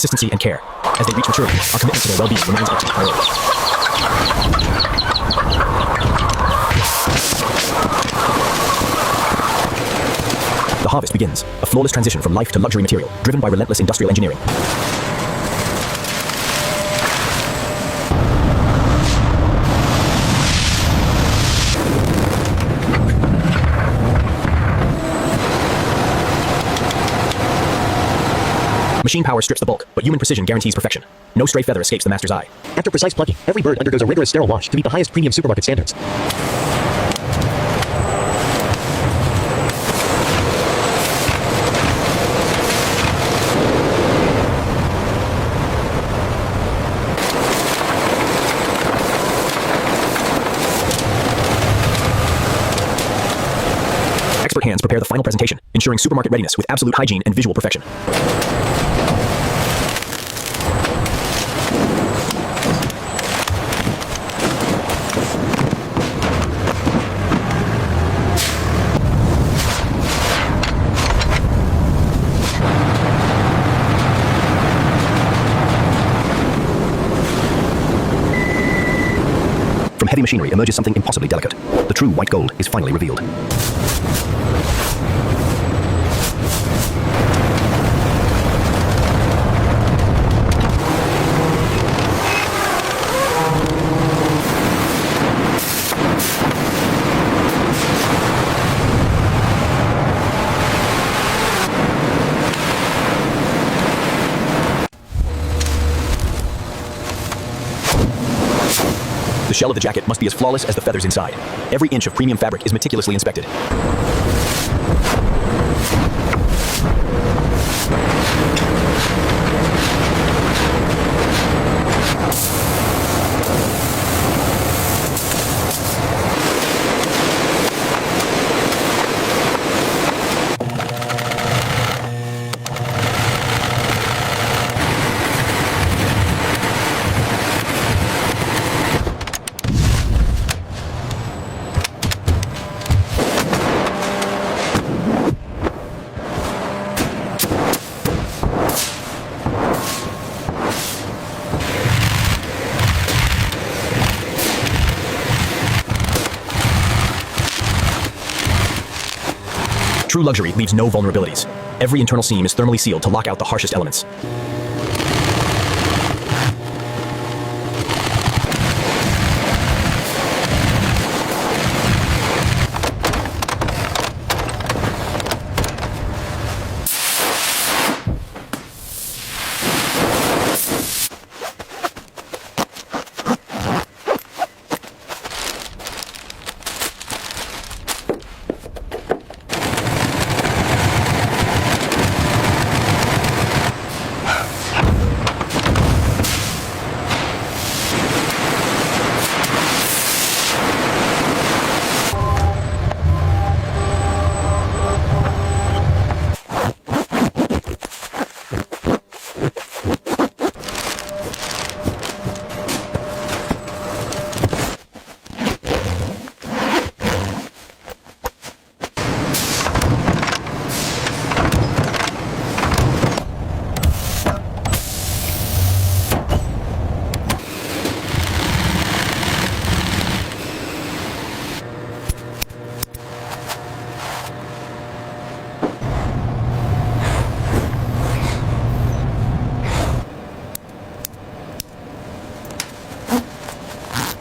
consistency, and care. As they reach maturity, our commitment to their well-being remains our top priority. The harvest begins, a flawless transition from life to luxury material, driven by relentless industrial engineering. Machine power strips the bulk, but human precision guarantees perfection. No stray feather escapes the master's eye. After precise plucking, every bird undergoes a rigorous sterile wash to meet the highest premium supermarket standards. Expert hands prepare the final presentation, ensuring supermarket readiness with absolute hygiene and visual perfection. From heavy machinery emerges something impossibly delicate. The true white gold is finally revealed. The shell of the jacket must be as flawless as the feathers inside. Every inch of premium fabric is meticulously inspected. True luxury leaves no vulnerabilities. Every internal seam is thermally sealed to lock out the harshest elements.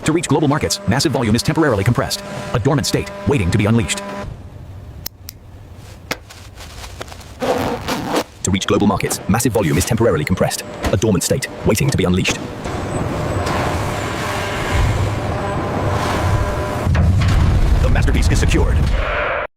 To reach global markets, massive volume is temporarily compressed, a dormant state waiting to be unleashed. To reach global markets, massive volume is temporarily compressed, a dormant state waiting to be unleashed. The masterpiece is secured.